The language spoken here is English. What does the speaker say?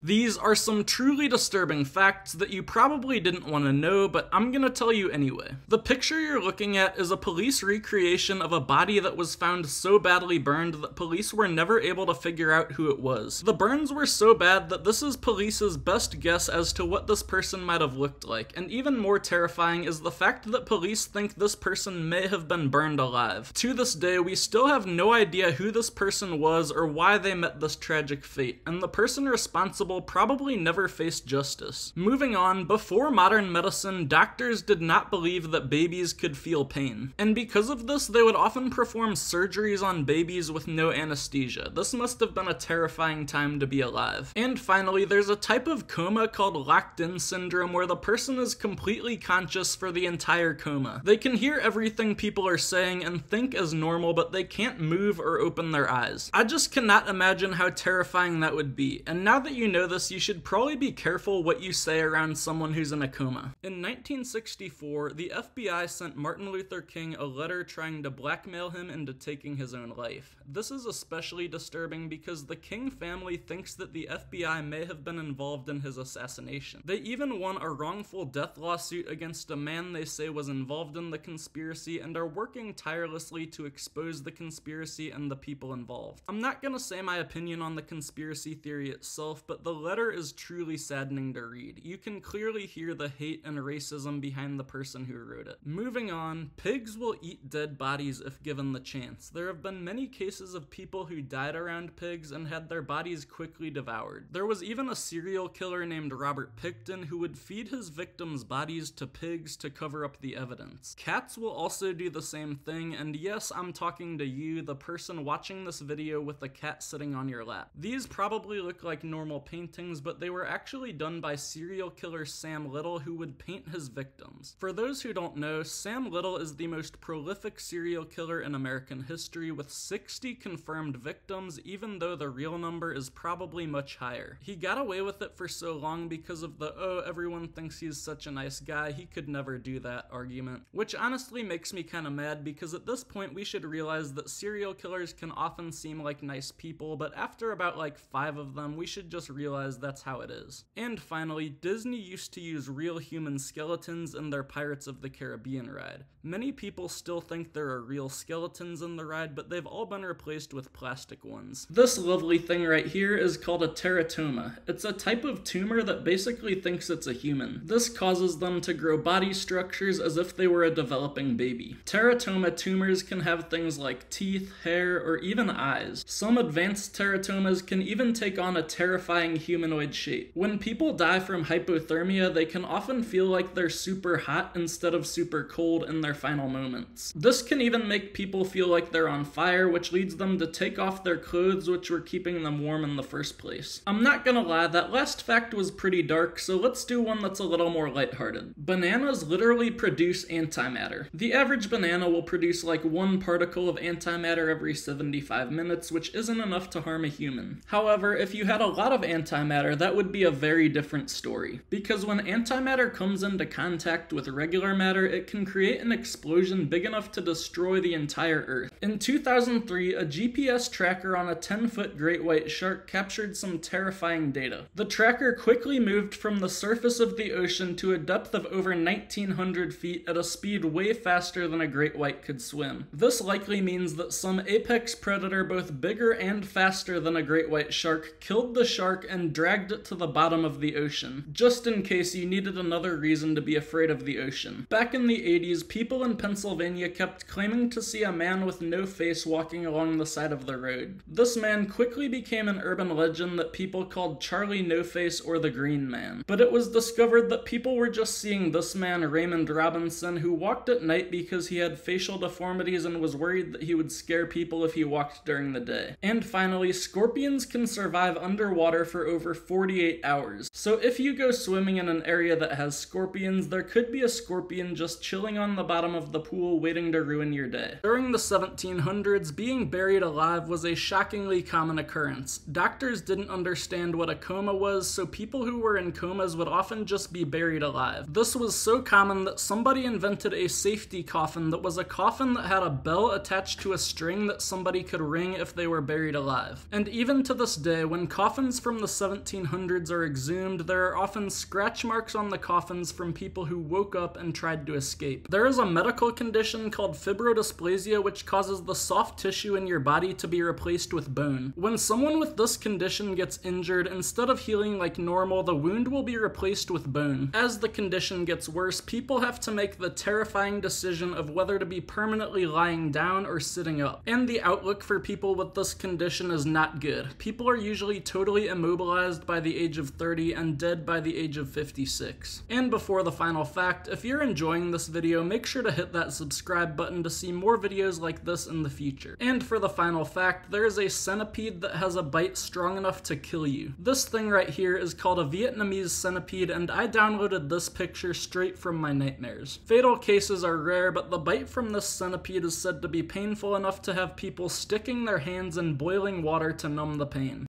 These are some truly disturbing facts that you probably didn't want to know, but I'm gonna tell you anyway. The picture you're looking at is a police recreation of a body that was found so badly burned that police were never able to figure out who it was. The burns were so bad that this is police's best guess as to what this person might have looked like, and even more terrifying is the fact that police think this person may have been burned alive. To this day, we still have no idea who this person was or why they met this tragic fate, and the person responsible probably never faced justice. Moving on, before modern medicine, doctors did not believe that babies could feel pain. And because of this, they would often perform surgeries on babies with no anesthesia. This must have been a terrifying time to be alive. And finally, there's a type of coma called locked-in syndrome where the person is completely conscious for the entire coma. They can hear everything people are saying and think as normal, but they can't move or open their eyes. I just cannot imagine how terrifying that would be. And now that you know this, you should probably be careful what you say around someone who's in a coma. In 1964, the FBI sent Martin Luther King a letter trying to blackmail him into taking his own life. This is especially disturbing because the King family thinks that the FBI may have been involved in his assassination. They even won a wrongful death lawsuit against a man they say was involved in the conspiracy and are working tirelessly to expose the conspiracy and the people involved. I'm not gonna say my opinion on the conspiracy theory itself, but the letter is truly saddening to read. You can clearly hear the hate and racism behind the person who wrote it. Moving on, pigs will eat dead bodies if given the chance. There have been many cases of people who died around pigs and had their bodies quickly devoured. There was even a serial killer named Robert Pickton who would feed his victims' bodies to pigs to cover up the evidence. Cats will also do the same thing, and yes, I'm talking to you, the person watching this video with a cat sitting on your lap. These probably look like normal paintings, but they were actually done by serial killer Sam Little, who would paint his victims. For those who don't know, Sam Little is the most prolific serial killer in American history with 60 confirmed victims, even though the real number is probably much higher. He got away with it for so long because of the "oh, everyone thinks he's such a nice guy, he could never do that" argument, which honestly makes me kinda mad because at this point we should realize that serial killers can often seem like nice people, but after about like 5 of them, we should just realize that's how it is. And finally, Disney used to use real human skeletons in their Pirates of the Caribbean ride. Many people still think there are real skeletons in the ride, but they've all been replaced with plastic ones. This lovely thing right here is called a teratoma. It's a type of tumor that basically thinks it's a human. This causes them to grow body structures as if they were a developing baby. Teratoma tumors can have things like teeth, hair, or even eyes. Some advanced teratomas can even take on a terrifying humanoid shape. When people die from hypothermia, they can often feel like they're super hot instead of super cold in their final moments. This can even make people feel like they're on fire, which leads them to take off their clothes, which were keeping them warm in the first place. I'm not gonna lie, that last fact was pretty dark, so let's do one that's a little more lighthearted. Bananas literally produce antimatter. The average banana will produce like 1 particle of antimatter every 75 minutes, which isn't enough to harm a human. However, if you had a lot of antimatter, that would be a very different story. Because when antimatter comes into contact with regular matter, it can create an explosion big enough to destroy the entire Earth. In 2003, a GPS tracker on a 10-foot great white shark captured some terrifying data. The tracker quickly moved from the surface of the ocean to a depth of over 1,900 feet at a speed way faster than a great white could swim. This likely means that some apex predator both bigger and faster than a great white shark killed the shark and dragged it to the bottom of the ocean, just in case you needed another reason to be afraid of the ocean. Back in the 80s, people in Pennsylvania kept claiming to see a man with no face walking along the side of the road. This man quickly became an urban legend that people called Charlie No Face or the Green Man. But it was discovered that people were just seeing this man, Raymond Robinson, who walked at night because he had facial deformities and was worried that he would scare people if he walked during the day. And finally, scorpions can survive underwater for over 48 hours. So if you go swimming in an area that has scorpions, there could be a scorpion just chilling on the bottom of the pool waiting to ruin your day. During the 1700s, being buried alive was a shockingly common occurrence. Doctors didn't understand what a coma was, so people who were in comas would often just be buried alive. This was so common that somebody invented a safety coffin that was a coffin that had a bell attached to a string that somebody could ring if they were buried alive. And even to this day, when coffins from the 1700s are exhumed, there are often scratch marks on the coffins from people who woke up and tried to escape. There is a medical condition called fibrodysplasia which causes the soft tissue in your body to be replaced with bone. When someone with this condition gets injured, instead of healing like normal, the wound will be replaced with bone. As the condition gets worse, people have to make the terrifying decision of whether to be permanently lying down or sitting up. And the outlook for people with this condition is not good. People are usually totally immobilized by the age of 30 and dead by the age of 56. And before the final fact, if you're enjoying this video, make sure to hit that subscribe button to see more videos like this in the future. And for the final fact, there is a centipede that has a bite strong enough to kill you. This thing right here is called a Vietnamese centipede, and I downloaded this picture straight from my nightmares. Fatal cases are rare, but the bite from this centipede is said to be painful enough to have people sticking their hands in boiling water to numb the pain.